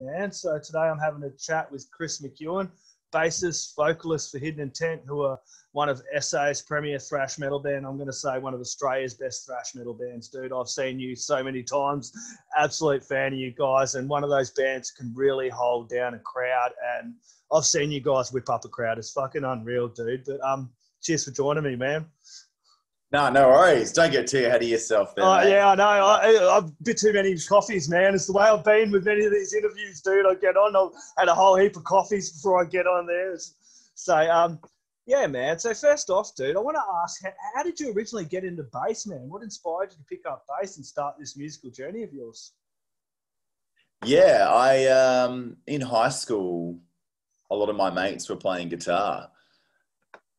man. So today I'm having a chat with Chris McEwen, bassist, vocalist for Hidden Intent, who are one of SA's premier thrash metal band. I'm going to say one of Australia's best thrash metal bands, dude. I've seen you so many times. Absolute fan of you guys, and one of those bands can really hold down a crowd. And I've seen you guys whip up a crowd. It's fucking unreal, dude. But cheers for joining me, man. No worries. Don't get too ahead of yourself there, mate. Yeah, I know. I've a bit too many coffees, man. It's the way I've been with many of these interviews, dude. I get on, I've had a whole heap of coffees before I get on there. So, yeah, man. So first off, dude, I want to ask, how did you originally get into bass, man? What inspired you to pick up bass and start this musical journey of yours? Yeah, I in high school, a lot of my mates were playing guitar,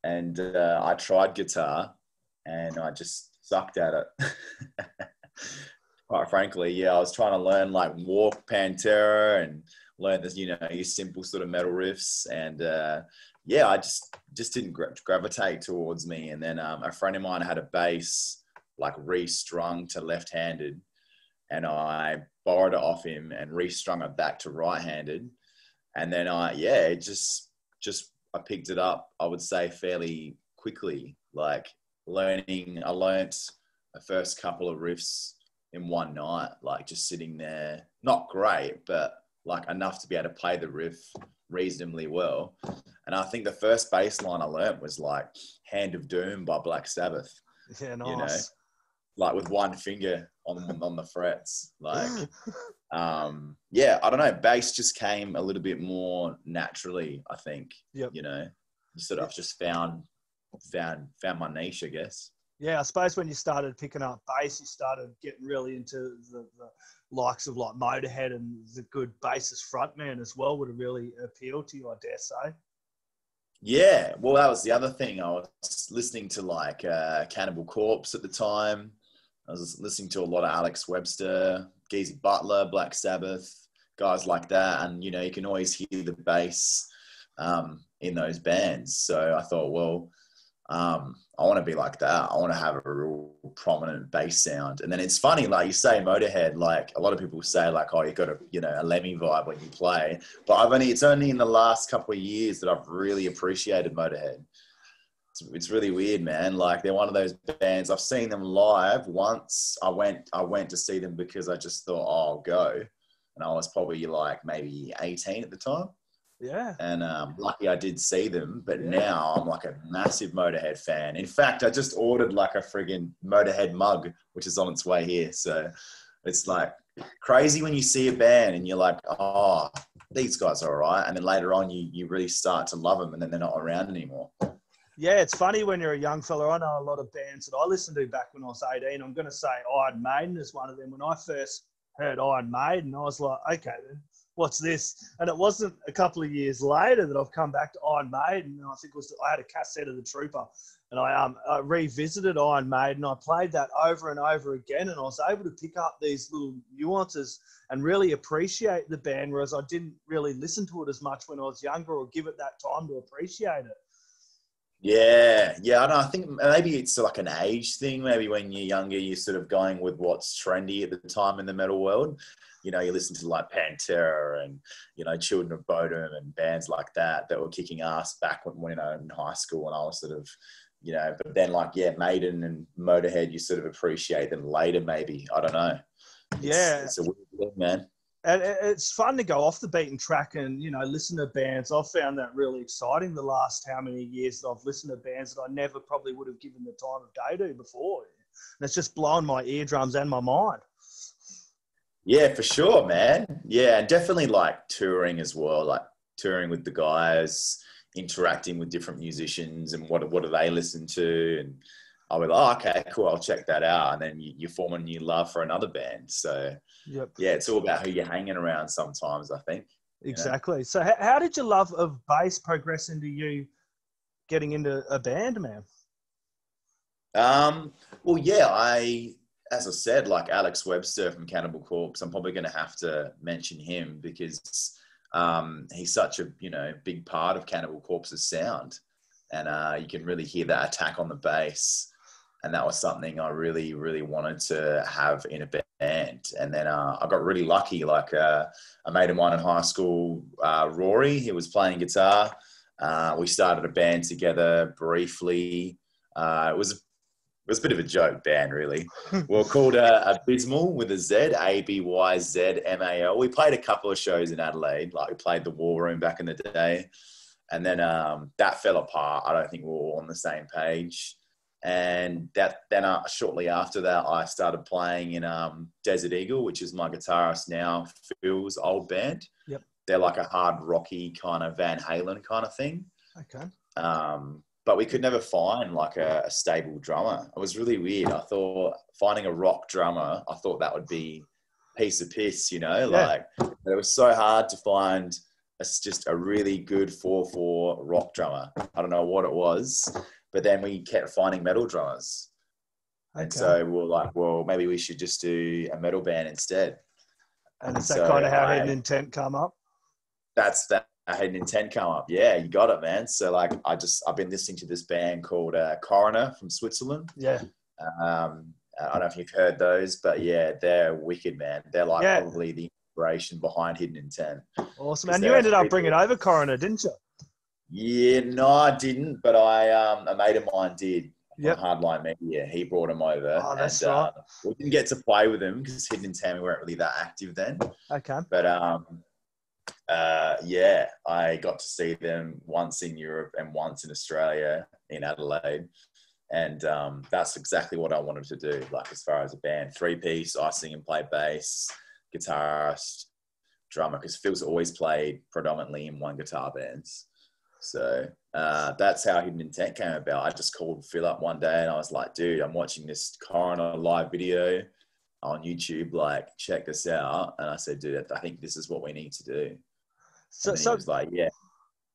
and I tried guitar. And I just sucked at it. Quite frankly, yeah, I was trying to learn like Warp, Pantera, and learn this, your simple sort of metal riffs. And yeah, I just didn't gravitate towards me. And then a friend of mine had a bass like restrung to left-handed, and I borrowed it off him and restrung it back to right-handed. And then I picked it up, I would say fairly quickly, like. I learnt the first couple of riffs in one night, like just sitting there, not great, but like enough to be able to play the riff reasonably well. And I think the first bass line I learnt was like Hand of Doom by Black Sabbath. Yeah, nice. Like with one finger on the frets. Like, yeah, I don't know. Bass just came a little bit more naturally, I think. Yep. Sort of just found my niche, I guess. Yeah, I suppose when you started picking up bass, you started getting really into the likes of like Motorhead, and the good bassist frontman as well would have really appealed to you, I dare say. Yeah, well, that was the other thing. I was listening to like Cannibal Corpse at the time. I was listening to a lot of Alex Webster, Geezy Butler, Black Sabbath, guys like that. And, you can always hear the bass in those bands. So I thought, well, I want to be like that. I want to have a real prominent bass sound. And then it's funny, like you say, Motorhead, like a lot of people say like, oh, you got a Lemmy vibe when you play. But it's only in the last couple of years that I've really appreciated Motorhead. It's really weird, man. Like they're one of those bands. I've seen them live once. I went to see them because I just thought, oh, I'll go. And I was probably like maybe 18 at the time. Yeah. And lucky I did see them, but now I'm like a massive Motorhead fan. In fact, I just ordered like a friggin' Motorhead mug, which is on its way here. So it's like crazy when you see a band and you're like, oh, these guys are all right. And then later on, you really start to love them, and then they're not around anymore. Yeah, it's funny when you're a young fella. I know a lot of bands that I listened to back when I was 18. I'm going to say Iron Maiden is one of them. When I first heard Iron Maiden, I was like, okay, then. What's this? And it wasn't a couple of years later that I've come back to Iron Maiden. And I think I had a cassette of The Trooper, and I revisited Iron Maiden. I played that over and over again, and I was able to pick up these little nuances and really appreciate the band, whereas I didn't really listen to it as much when I was younger or give it that time to appreciate it. Yeah. I don't know. I think maybe it's like an age thing. Maybe when you're younger, you're sort of going with what's trendy at the time in the metal world. You listen to like Pantera and, Children of Bodom and bands like that were kicking ass back when in high school. And I was sort of, but then like, yeah, Maiden and Motorhead, you sort of appreciate them later, maybe. I don't know. It's a weird thing, man. And it's fun to go off the beaten track and, listen to bands. I've found that really exciting the last how many years that I've listened to bands that I never probably would have given the time of day to before. And it's just blown my eardrums and my mind. Yeah, for sure, man. Yeah, and definitely like touring as well, like touring with the guys, interacting with different musicians and what do they listen to. And I'll be like, oh, okay, cool, I'll check that out. And then you form a new love for another band. So, yep. Yeah, it's all about who you're hanging around sometimes, I think. Exactly. So how did your love of bass progress into you getting into a band, man? Well, yeah, as I said, like Alex Webster from Cannibal Corpse, I'm probably going to have to mention him because he's such a big part of Cannibal Corpse's sound, and you can really hear that attack on the bass, and that was something I really, really wanted to have in a band. And then I got really lucky. Like a mate of mine in high school, Rory, he was playing guitar. We started a band together briefly. It was a bit of a joke band, really. We were called Abysmal with a Z, Abyzmal. We played a couple of shows in Adelaide. Like we played the War Room back in the day. And then that fell apart. I don't think we were all on the same page. And then shortly after that, I started playing in Desert Eagle, which is my guitarist now, Phil's old band. Yep. They're like a hard rocky kind of Van Halen kind of thing. Okay. But we could never find like a stable drummer. It was really weird. I thought finding a rock drummer, I thought that would be a piece of piss, you know, like, but it was so hard to find just a really good 4/4 rock drummer. I don't know what it was, but then we kept finding metal drummers. Okay. And so we were like, well, maybe we should just do a metal band instead. And is that kind of how Hidden Intent come up? That's that. Hidden Intent come up. Yeah, you got it, man. So like, I've been listening to this band called Coroner from Switzerland. Yeah. I don't know if you've heard those, but yeah, they're wicked, man. They're like probably the inspiration behind Hidden Intent. Awesome. And you ended up bringing over Coroner, didn't you? Yeah, no, I didn't, but a mate of mine did. Yep. Hardline Media. He brought him over. Oh, that's right. We didn't get to play with him because Hidden Intent, we weren't really that active then. Okay. But yeah, I got to see them once in Europe and once in Australia in Adelaide. And that's exactly what I wanted to do, like as far as a band. 3-piece, I sing and play bass, guitarist, drummer, because Phil's always played predominantly in one guitar bands. So that's how Hidden Intent came about. I just called Phil up one day and I was like, dude, I'm watching this Coroner live video on YouTube, like, check this out. And I said, dude, I think this is what we need to do. So he was like, yeah.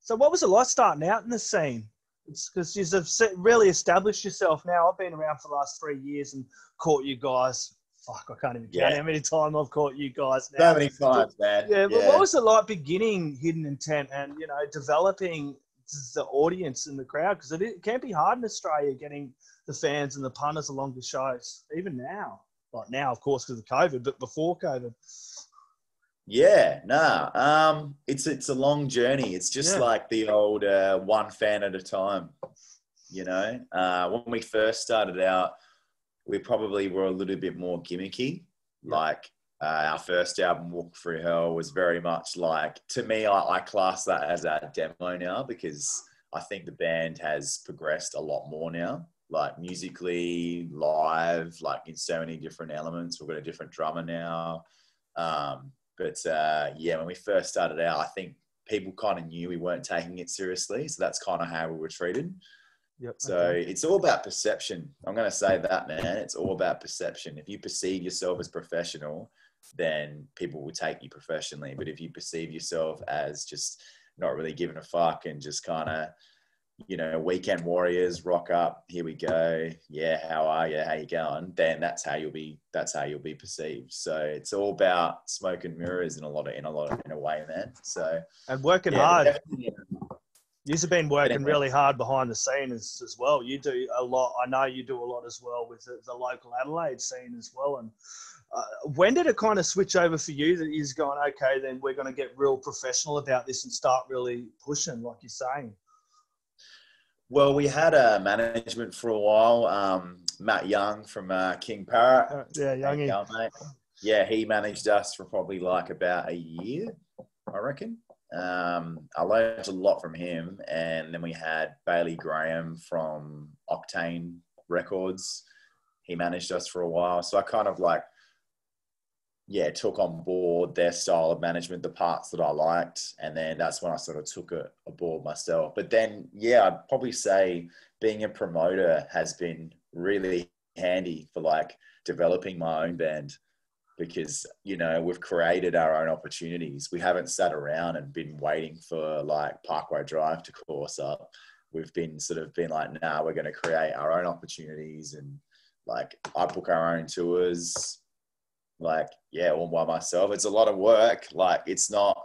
So what was it like starting out in the scene? It's because you've really established yourself now. I've been around for the last 3 years and caught you guys. Fuck, I can't even count how many times I've caught you guys now. So many times, man. Yeah, but what was it like beginning Hidden Intent and, you know, developing the audience and the crowd? Because it can be hard in Australia getting the fans and the punters along the shows, even now. Like now, of course, because of COVID, but before COVID. Yeah, it's a long journey. It's just like the old one fan at a time, you know. When we first started out, we probably were a little bit more gimmicky. Like our first album, Walk Through Hell, was very much like, to me, I class that as our demo now because I think the band has progressed a lot more now, like musically, live, like in so many different elements. We've got a different drummer now. But when we first started out, I think people kind of knew we weren't taking it seriously. So that's kind of how we were treated. Yep. So it's all about perception. I'm going to say that, man. It's all about perception. If you perceive yourself as professional, then people will take you professionally. But if you perceive yourself as just not really giving a fuck and just kind of, you know, weekend warriors, rock up, here we go. Yeah, how are you? How you going? Then that's how you'll be perceived. So it's all about smoke and mirrors in a way, man. So and working hard. You've been working really hard behind the scenes as well. You do a lot. I know you do a lot as well with the local Adelaide scene as well. And when did it kind of switch over for you that you're going, okay, then we're going to get real professional about this and start really pushing, like you're saying? Well, we had a management for a while. Matt Young from King Parrot. Yeah, Youngie. Mate. Yeah, he managed us for probably like about a year, I reckon. I learned a lot from him. And then we had Bailey Graham from Octane Records. He managed us for a while. So I kind of like, took on board their style of management, the parts that I liked. And then that's when I sort of took it aboard myself. But then, I'd probably say being a promoter has been really handy for like developing my own band because, you know, we've created our own opportunities. We haven't sat around and been waiting for like Parkway Drive to call us up. We've been like, nah, we're going to create our own opportunities. And like, I book our own tours, like, all by myself. It's a lot of work. Like, it's not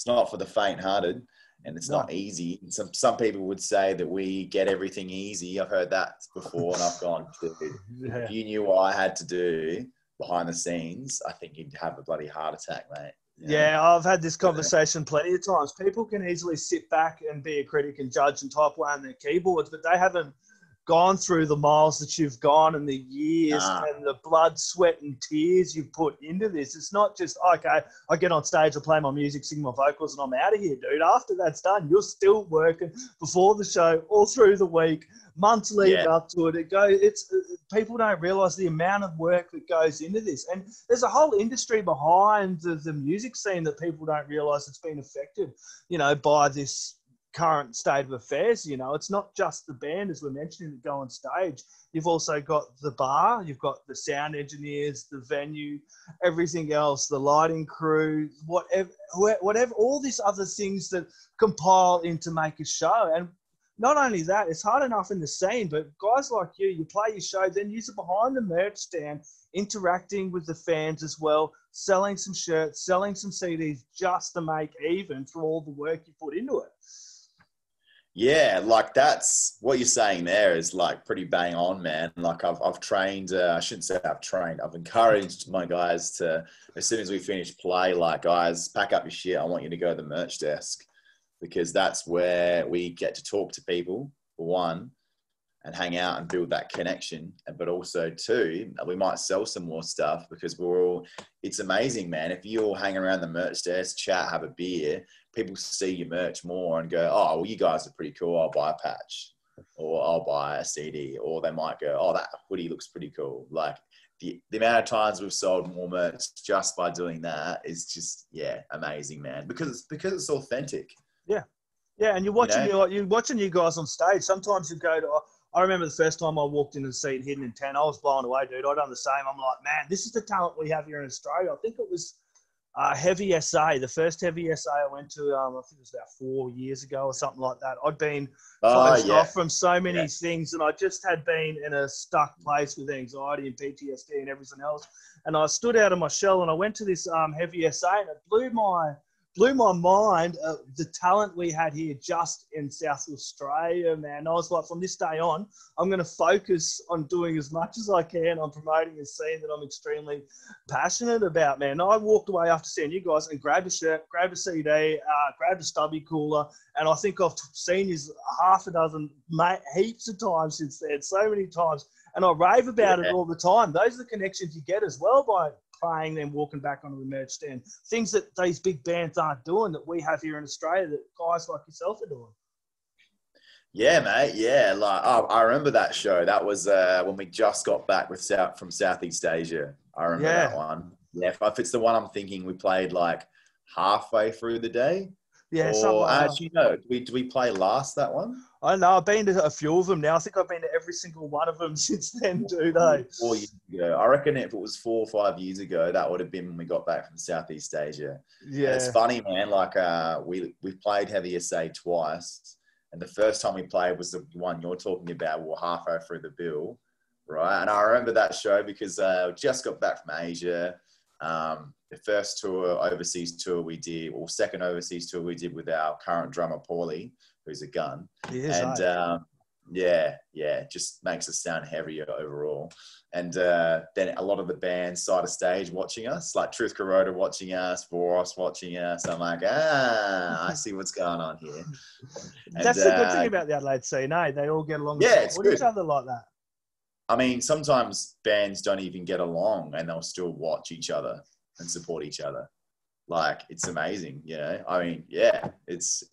for the faint hearted and it's not easy. And some people would say that we get everything easy. I've heard that before and I've gone, dude, if you knew what I had to do, behind the scenes, I think you'd have a bloody heart attack, mate. Yeah, I've had this conversation plenty of times. People can easily sit back and be a critic and judge and type away on their keyboards, but they haven't gone through the miles that you've gone and the years and the blood, sweat and tears you've put into this. It's not just, okay, I get on stage, I play my music, sing my vocals and I'm out of here, dude. After that's done, you're still working before the show, all through the week, months leading up to it. People don't realise the amount of work that goes into this. And there's a whole industry behind the music scene that people don't realise it's been affected, by this current state of affairs. It's not just the band, as we're mentioning, that go on stage. You've also got the bar, you've got the sound engineers, the venue, everything else, the lighting crew, whatever, all these other things that compile in to make a show. And not only that, it's hard enough in the scene, but guys like you play your show, then you're behind the merch stand, interacting with the fans as well, selling some shirts, selling some CDs just to make even for all the work you put into it. Yeah, like that's what you're saying there is like pretty bang on, man. Like I've trained, I shouldn't say I've trained, I've encouraged my guys to, as soon as we finish play, like, guys, pack up your shit. I want you to go to the merch desk, because that's where we get to talk to people, for one, and hang out and build that connection. But also, two, we might sell some more stuff, because it's amazing, man. If you all hang around the merch desk, chat, have a beer, people see your merch more and go, oh, well, you guys are pretty cool. I'll buy a patch, or I'll buy a CD, or they might go, oh, that hoodie looks pretty cool. Like the amount of times we've sold more merch just by doing that is just, amazing, man. Because it's authentic. Yeah. Yeah. And you're watching you guys on stage. Sometimes you go to, I remember the first time I walked into the seat Hidden in 10, I was blown away, dude. I'd done the same. I'm like, man, this is the talent we have here in Australia. I think it was Heavy SA, the first Heavy SA I went to, I think it was about 4 years ago or something like that. I'd been closed off from so many things, and I just had been in a stuck place with anxiety and PTSD and everything else. And I stood out of my shell and I went to this Heavy SA, and it blew my mind, the talent we had here just in South Australia, man. I was like, from this day on, I'm going to focus on doing as much as I can on promoting a scene that I'm extremely passionate about, man. I walked away after seeing you guys and grabbed a shirt, grabbed a CD, grabbed a stubby cooler, and I think I've seen you half a dozen, heaps of times since then, so many times, and I rave about it all the time. Those are the connections you get as well by playing, then walking back onto the merch stand. Things that these big bands aren't doing that we have here in Australia that guys like yourself are doing. Yeah, mate. Yeah, like I remember that show. That was when we just got back from Southeast Asia. I remember that one. Yeah, if it's the one I'm thinking, we played like halfway through the day. Yeah, or actually, no. Did we play last that one? I know. I've been to a few of them now. I think I've been to every single one of them since then, dude. 4 years ago. I reckon if it was 4 or 5 years ago, that would have been when we got back from Southeast Asia. Yeah. And it's funny, man. Like we played Heavy SA twice, and the first time we played was the one you're talking about. We were halfway through the bill, right? And I remember that show because we just got back from Asia. The first overseas tour we did, or second overseas tour we did with our current drummer, Paulie, who's a gun. Just makes us sound heavier overall. And then a lot of the bands side of stage watching us, like Truth Corroder watching us, Fore watching us. I'm like, I see what's going on here. That's the good thing about the Adelaide scene, eh? They all get along and support each other like that. I mean, sometimes bands don't even get along and they'll still watch each other and support each other. Like, it's amazing, you know? I mean, yeah, it's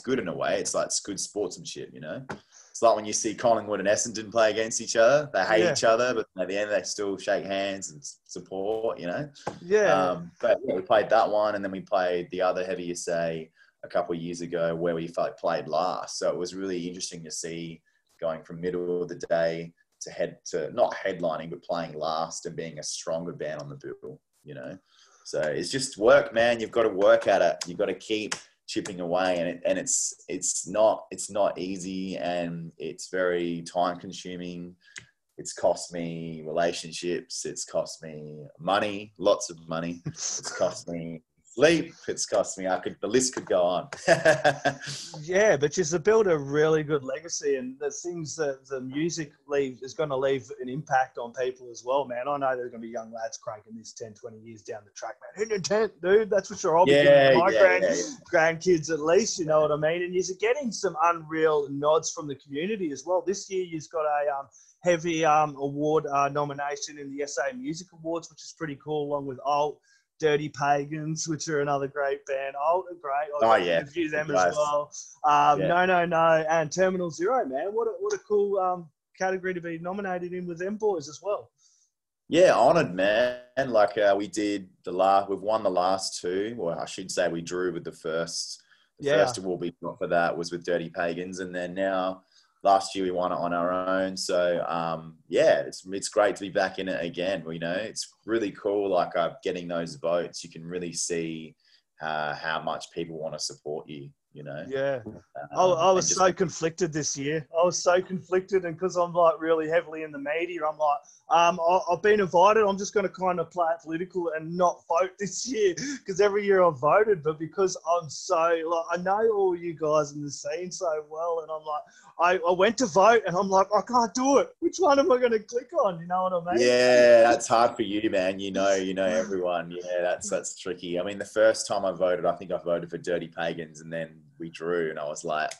good in a way. It's like, it's good sportsmanship, you know? It's like when you see Collingwood and Essendon play against each other. They hate each other, but at the end they still shake hands and support, you know? Yeah. But we played that one, and then we played the other Heavy SA a couple of years ago where we played last. So it was really interesting to see going from middle of the day to not headlining, but playing last and being a stronger band on the bill, you know? So it's just work, man. You've got to work at it. You've got to keep chipping away, and it's not easy, and it's very time consuming. It's cost me relationships. It's cost me money, lots of money. It's cost me sleep it's cost me. The list could go on. Yeah, but just to build a really good legacy, and the things that the music is going to leave an impact on people as well, man. I know there's going to be young lads cranking this 10, 20 years down the track, man. Hit your tent, dude. That's for sure. I'll be giving my grandkids at least, you know what I mean? And you're getting some unreal nods from the community as well. This year, you've got a heavy award nomination in the SA Music Awards, which is pretty cool, along with Alt, Dirty Pagans, which are another great band. Alt are great. I'll interview them as well. No, and Terminal Zero, man. What a cool category to be nominated in with them boys as well. Yeah, honoured, man. Like we did we've won the last two. Well, I should say we drew with the first. The first award we got for that was with Dirty Pagans, and then now last year we won it on our own. So it's great to be back in it again. You know, it's really cool. Like getting those votes, you can really see how much people want to support you. You know. Yeah. I was so conflicted this year. I was so conflicted, and because I'm like really heavily in the media, I'm like, I've been invited. I'm just going to kind of play it political and not vote this year, because every year I've voted, but because I'm so like, I know all you guys in the scene so well, and I'm like, I went to vote and I'm like, I can't do it. Which one am I going to click on? You know what I mean? Yeah, that's hard for you, man. You know everyone. Yeah, that's tricky. I mean, the first time I voted, I think I voted for Dirty Pagans, and then we drew, and I was like,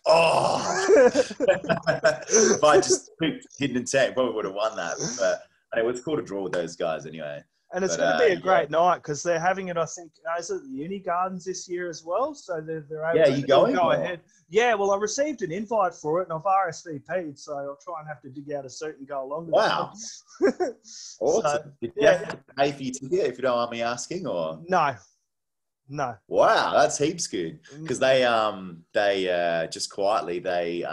if I just picked Hidden Intent, probably would have won that. But it was cool to draw with those guys anyway. And it's going to be a great night, because they're having it, I think, is it the Uni Gardens this year as well? So they're able to go ahead. Yeah, well, I received an invite for it, and I've RSVP'd, so I'll try and have to dig out a suit and go along. Wow. Awesome. Did you have to pay for your ticket, if you don't mind me asking? Or No. Wow, that's heaps good. Because they just quietly they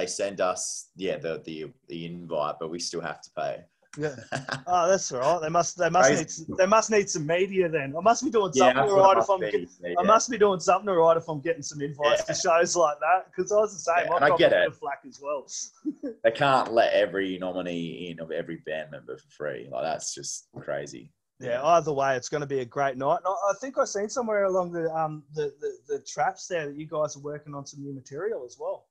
send us the invite, but we still have to pay. Yeah. Oh, that's all right. They must need some media then. I must be doing something all right I must be doing something all right if I'm getting some invites to shows like that. Because I was the same. I get it. Flack as well. They can't let every nominee in of every band member for free. Like, that's just crazy. Yeah, either way, it's going to be a great night. And I think I've seen somewhere along the traps there that you guys are working on some new material as well.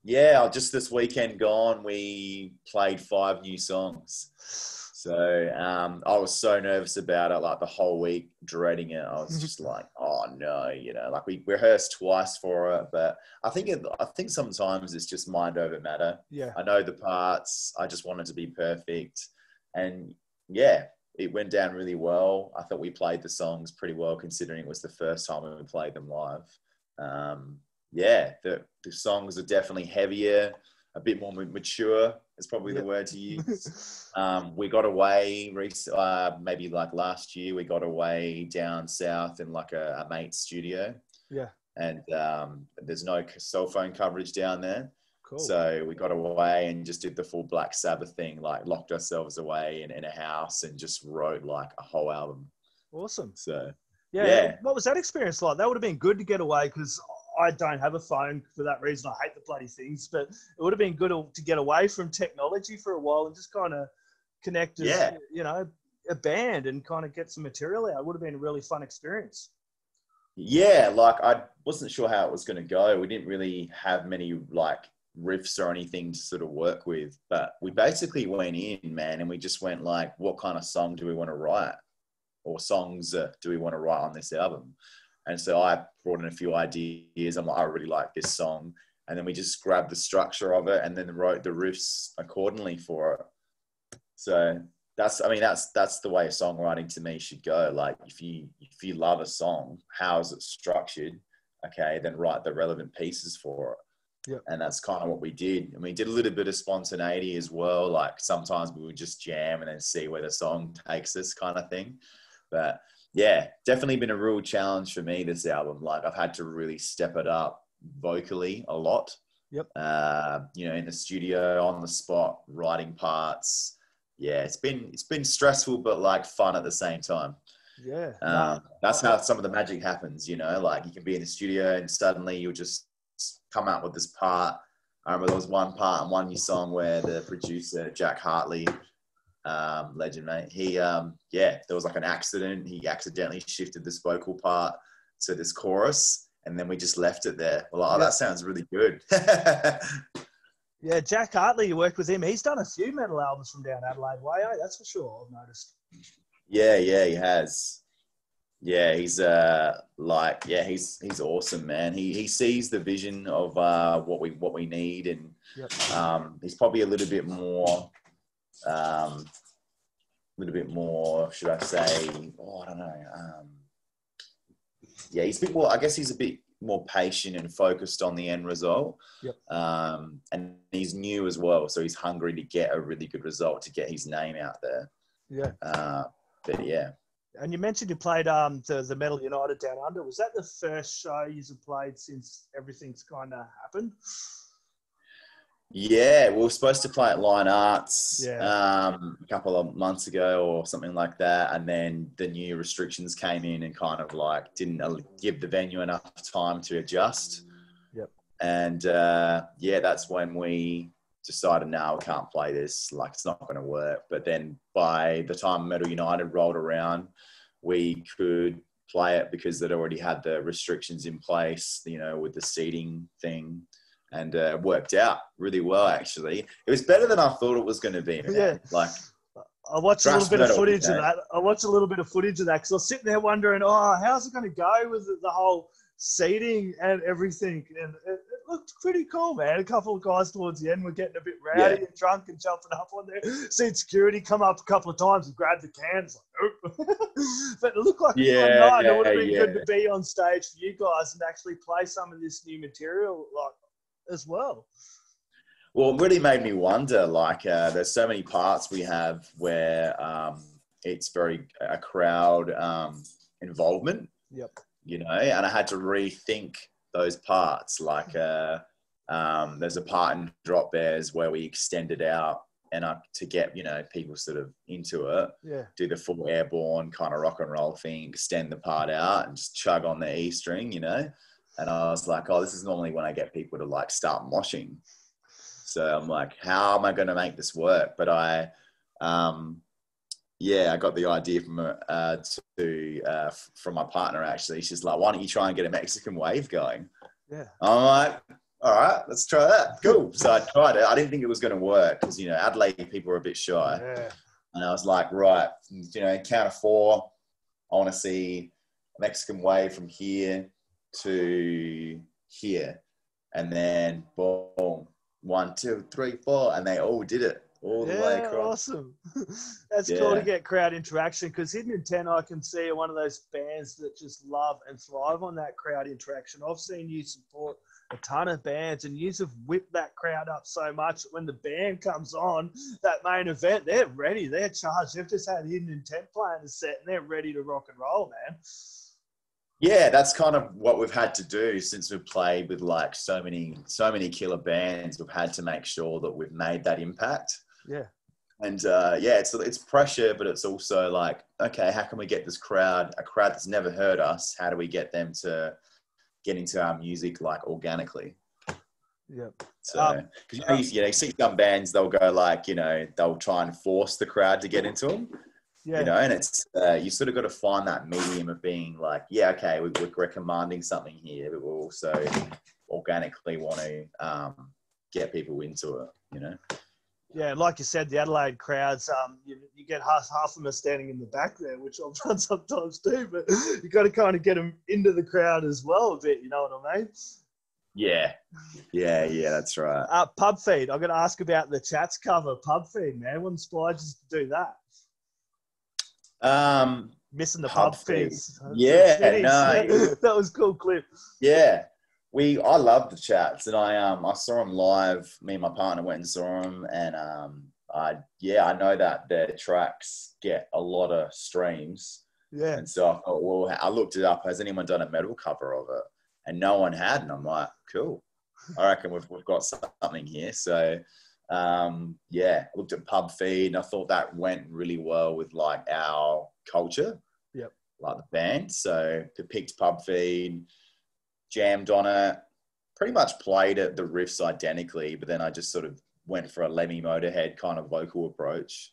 Yeah, just this weekend gone, we played 5 new songs. So I was so nervous about it, like the whole week, dreading it. I was just like, oh no, like we rehearsed twice for it, but I think sometimes it's just mind over matter. Yeah, I know the parts. I just wanted to be perfect, and yeah. It went down really well. I thought we played the songs pretty well, considering it was the first time we played them live. The songs are definitely heavier, a bit more mature is probably the word to use. We got away, maybe like last year, we got away down south in like a mate's studio. Yeah. And there's no cell phone coverage down there. Cool. So we got away and just did the full Black Sabbath thing, like locked ourselves away in a house and just wrote like a whole album. Awesome. So, yeah. What was that experience like? That would have been good to get away, because I don't have a phone for that reason. I hate the bloody things, but it would have been good to get away from technology for a while and just kind of connect as, a band and kind of get some material out. It would have been a really fun experience. Yeah, like I wasn't sure how it was going to go. We didn't really have many like riffs or anything to sort of work with, but we basically went in, man, and we just went like, what kind of song do we want to write, or songs do we want to write on this album? And so I brought in a few ideas. I'm like, I really like this song, and then we just grabbed the structure of it and then wrote the riffs accordingly for it. So that's the way songwriting to me should go. Like if you love a song, how is it structured? Okay, then write the relevant pieces for it. Yep. And that's kind of what we did. And we did a little bit of spontaneity as well. Like sometimes we would just jam and then see where the song takes us, kind of thing. But yeah, definitely been a real challenge for me, this album. Like I've had to really step it up vocally a lot. Yep. In the studio, on the spot, writing parts. Yeah, it's been stressful, but like fun at the same time. Yeah. That's how some of the magic happens, like you can be in the studio and suddenly you'll just come out with this part. I remember there was one part in one new song where the producer, Jack Harley, legend, mate. He, there was like an accident. He accidentally shifted this vocal part to this chorus, and then we just left it there. Well, like, oh, that sounds really good. Yeah, Jack Hartley, you worked with him. He's done a few metal albums from down Adelaide way, that's for sure, I've noticed. Yeah, he has. Yeah, he's he's awesome, man. He sees the vision of what we need, and he's probably a little bit more, should I say? Oh, I don't know. He's a bit more. I guess he's a bit more patient and focused on the end result. Yep. And he's new as well, so he's hungry to get a really good result, to get his name out there. Yeah. But yeah. And you mentioned you played the Metal United Down Under. Was that the first show you've played since everything's kind of happened? Yeah, we were supposed to play at Line Arts a couple of months ago or something like that, and then the new restrictions came in and kind of like didn't give the venue enough time to adjust. Yep. And that's when we decided, no, we can't play this. Like, it's not going to work. But then by the time Metal United rolled around, we could play it because they'd already had the restrictions in place, with the seating thing. And it worked out really well, actually. It was better than I thought it was going to be. Man. Yeah. Like, I watched a little bit of footage of that. Because I was sitting there wondering, how's it going to go with the whole seating and everything? And it looked pretty cool, man. A couple of guys towards the end were getting a bit rowdy and drunk and jumping up on there. Seen security come up a couple of times and grab the cans. Like, but it looked like a fun night. It would have been good to be on stage for you guys and actually play some of this new material as well. Well, it really made me wonder, there's so many parts we have where it's very a crowd involvement. Yep. And I had to rethink those parts. There's a part in Drop Bears where we extended out and to get, people sort of into it. Yeah. Do the full airborne kind of rock and roll thing, extend the part out and just chug on the E string, And I was like, this is normally when I get people to start moshing. So I'm like, how am I going to make this work? But I got the idea from my partner, actually. She's like, why don't you try and get a Mexican wave going? Yeah. I'm like, all right, let's try that. Cool. So I tried it. I didn't think it was going to work because, Adelaide people are a bit shy. Yeah. And I was like, right, count of 4. I want to see a Mexican wave from here to here, and then boom, 1, 2, 3, 4, and they all did it all the way across. Awesome. That's cool to get crowd interaction, because Hidden Intent, I can see, are one of those bands that just love and thrive on that crowd interaction. I've seen you support a ton of bands, and you have whipped that crowd up so much that when the band comes on that main event, they're ready, they're charged. They've just had Hidden Intent playing a set and they're ready to rock and roll, man. Yeah, that's kind of what we've had to do since we've played with so many killer bands. We've had to make sure that we've made that impact. Yeah. And it's pressure, but it's also like, okay, how can we get this crowd, a crowd that's never heard us, how do we get them to get into our music organically? Yep. So, because you see some bands, they'll go they'll try and force the crowd to get into them. Yeah. And it's you sort of got to find that medium of being like, okay, we're commanding something here, but we also organically want to get people into it, Yeah, like you said, the Adelaide crowds, you get half of them are standing in the back there, which I've done sometimes too, but you got to kind of get them into the crowd as well a bit, you know what I mean? Yeah, that's right. Pub Feed, I'm going to ask about the Chats cover, Pub Feed, man. What inspired you to do that? Missing the pub feeds. Yeah, no. That was a cool clip. Yeah. I love the Chats, and I saw them live. Me and my partner went and saw them, and I know that their tracks get a lot of streams. Yeah. And so I thought, well, I looked it up. Has anyone done a metal cover of it? And no one had, and I'm like, cool. I reckon we've got something here. So, I looked at Pub Feed, and I thought that went really well with our culture. Yep. Like the band. So I picked Pub Feed, jammed on it, pretty much played it, the riffs identically, but then I just sort of went for a Lemmy Motorhead kind of vocal approach.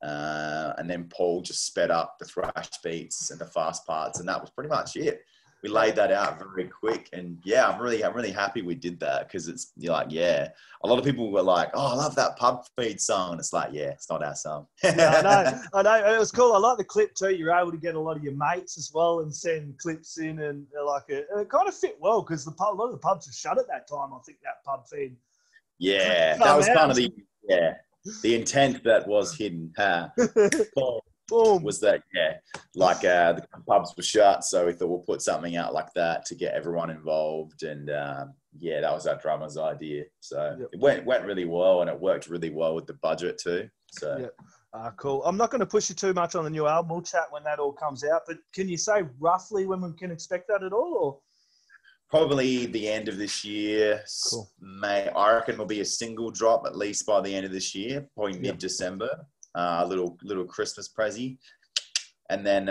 And then Paul just sped up the thrash beats and the fast parts, and that was pretty much it. We laid that out very quick, and yeah, I'm really happy we did that, because it's, you're like, yeah, a lot of people were like, oh, I love that pub feed song, and it's like, yeah, it's not our song. Yeah, I know, it was cool. I like the clip too. You're able to get a lot of your mates as well and send clips in, and it kind of fit well, because a lot of the pubs were shut at that time. I think that pub feed. Yeah, that was kind of the intent that was hidden. Boom. Was that, yeah, like the pubs were shut, so we thought we'll put something out like that to get everyone involved, and yeah, that was our drummer's idea. So it went really well, and it worked really well with the budget too. So cool. I'm not going to push you too much on the new album. We'll chat when that all comes out, but can you say roughly when we can expect that at all, or? Probably the end of this year. Cool. I reckon will be a single drop at least by the end of this year, probably mid-December. A little Christmas prezi, and then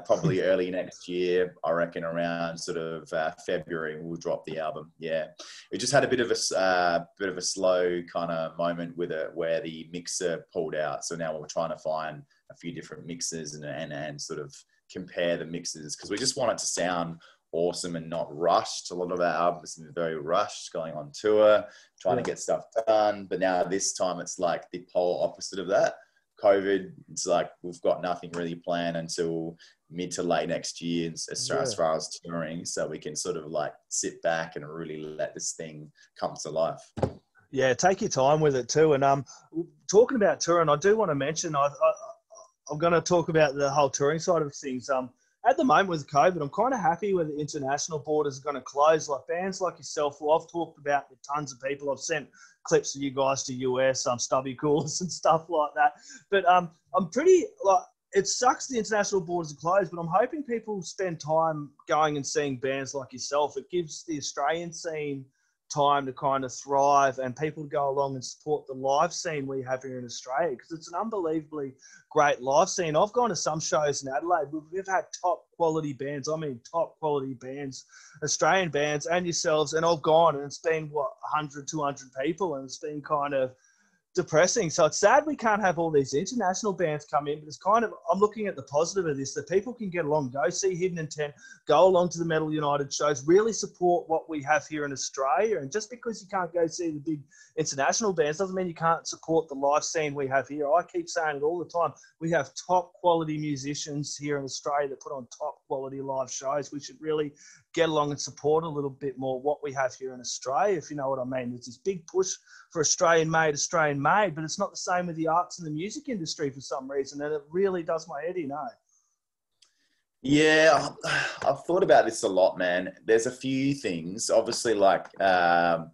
probably early next year, I reckon around sort of February, we'll drop the album. Yeah, it just had a bit of a slow kind of moment with it, where the mixer pulled out. So now we're trying to find a few different mixers and sort of compare the mixes, because we just want it to sound awesome and not rushed. A lot of our albums have been very rushed, going on tour, trying to get stuff done. But now this time it's like the polar opposite of that. COVID, it's like we've got nothing really planned until mid to late next year as far as touring, so we can sort of like sit back and really let this thing come to life. Yeah, take your time with it too. And talking about touring, I do want to mention I'm going to talk about the whole touring side of things. At the moment with COVID, I'm kind of happy where the international borders are going to close. Like bands like yourself, who I've talked about with tons of people. I've sent clips of you guys to US, stubby coolers and stuff like that. But I'm pretty, like, it sucks the international borders are closed, but I'm hoping people spend time going and seeing bands like yourself. It gives the Australian scene time to kind of thrive, and people to go along and support the live scene we have here in Australia, because it's an unbelievably great live scene. I've gone to some shows in Adelaide. We've had top quality bands. I mean, top quality bands, Australian bands and yourselves. And I've gone, and it's been 100, 200 people, and it's been kind of depressing. So it's sad we can't have all these international bands come in, but it's kind of, I'm looking at the positive of this, that people can get along, go see Hidden Intent, go along to the Metal United shows, really support what we have here in Australia. And just because you can't go see the big international bands doesn't mean you can't support the live scene we have here. I keep saying it all the time. We have top quality musicians here in Australia that put on top quality live shows. We should really get along and support a little bit more what we have here in Australia, if you know what I mean. There's this big push for Australian made, but it's not the same with the arts and the music industry for some reason, and it really does my head in, eh? Yeah, I've thought about this a lot, man. There's a few things. Obviously, like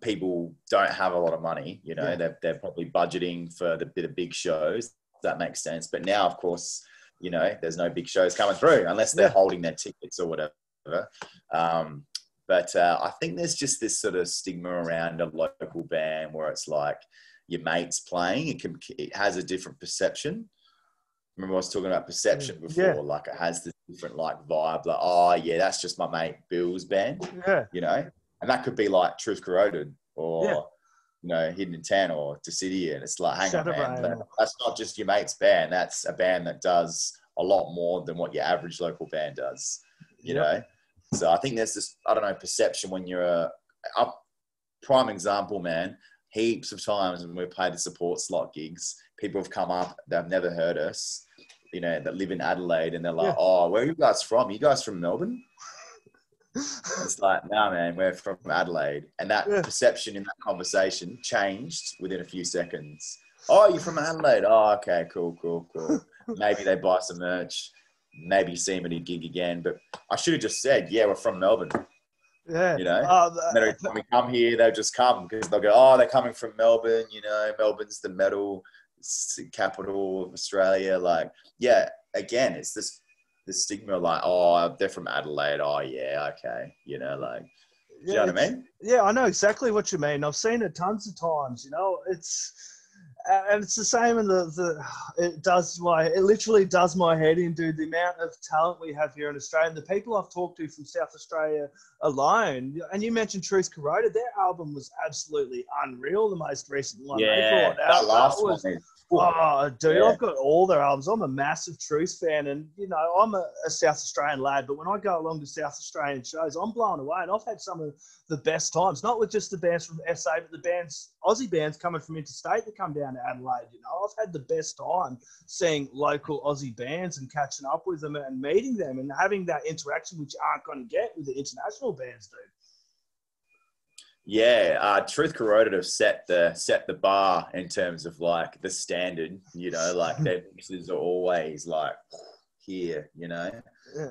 people don't have a lot of money, you know, they're probably budgeting for the big shows. That makes sense. But now, of course, you know, there's no big shows coming through unless they're holding their tickets or whatever. But I think there's just this sort of stigma around a local band where it's like your mate's playing. It has a different perception. Remember I was talking about perception before, like it has this different like vibe, like, oh yeah, that's just my mate Bill's band, you know, and that could be like Truth Corroded or, you know, Hidden Intent or Decidia, and it's like, hang on, man, that's not just your mate's band. That's a band that does a lot more than what your average local band does, you know? So I think there's this, I don't know, perception when you're a prime example, man. Heaps of times when we've played the support slot gigs, people have come up, they've never heard us, you know, that live in Adelaide, and they're like, oh, where are you guys from? Are you guys from Melbourne? It's like, no, man, we're from Adelaide. And that perception in that conversation changed within a few seconds. Oh, you're from Adelaide? Oh, okay, cool. Maybe they buy some merch. Maybe see them at a gig again. But I should have just said, yeah, we're from Melbourne. Yeah. You know, every time we come here, they'll just come because they'll go, oh, they're coming from Melbourne. You know, Melbourne's the metal capital of Australia. Like, yeah, again, it's this stigma like, oh, they're from Adelaide. Oh, yeah, okay. You know, like, do you know what I mean? Yeah, I know exactly what you mean. I've seen it tons of times, you know. And it's the same in it literally does my head in, dude, the amount of talent we have here in Australia. And the people I've talked to from South Australia alone, and you mentioned Truth Corroded, their album was absolutely unreal, the most recent one they brought out. That last one is... Oh, dude, I've got all their albums. I'm a massive Truth fan, and, you know, I'm a South Australian lad, but when I go along to South Australian shows, I'm blown away, and I've had some of the best times, not with just the bands from SA, but the Aussie bands coming from interstate that come down to Adelaide. You know, I've had the best time seeing local Aussie bands and catching up with them and meeting them and having that interaction which you aren't going to get with the international bands, dude. Yeah, Truth Corroded have set the bar in terms of like the standard, you know, like their mixes are always like here, you know,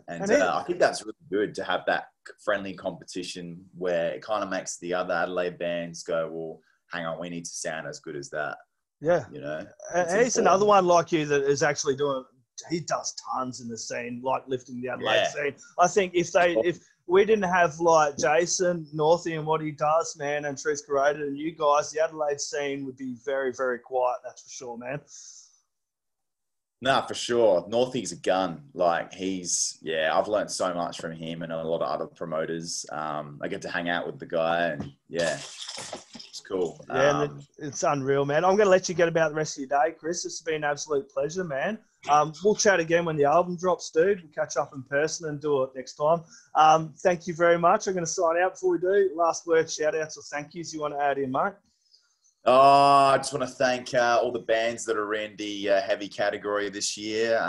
and I think that's really good to have that friendly competition where it kind of makes the other Adelaide bands go, well, hang on, we need to sound as good as that. Yeah, you know, and he's another one like you that is actually doing. He does tons in the scene, like lifting the Adelaide scene. I think if we didn't have like Jason Northey and what he does, man, and Truth Corroded and you guys, the Adelaide scene would be very, very quiet. That's for sure, man. Nah, for sure. Northey's a gun. Like I've learned so much from him and a lot of other promoters. I get to hang out with the guy and it's cool. Yeah, it's unreal, man. I'm going to let you get about the rest of your day, Chris. It's been an absolute pleasure, man. We'll chat again when the album drops, dude. We'll catch up in person and do it next time. Thank you very much. I'm going to sign out before we do. Last word, shout outs or thank yous you want to add in, mate? I just want to thank all the bands that are in the heavy category this year.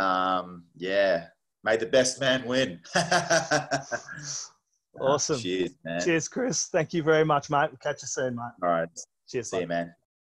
May the best man win. Awesome. Cheers, man. Cheers, Chris. Thank you very much, mate. We'll catch you soon, mate. All right. Cheers. See you, man.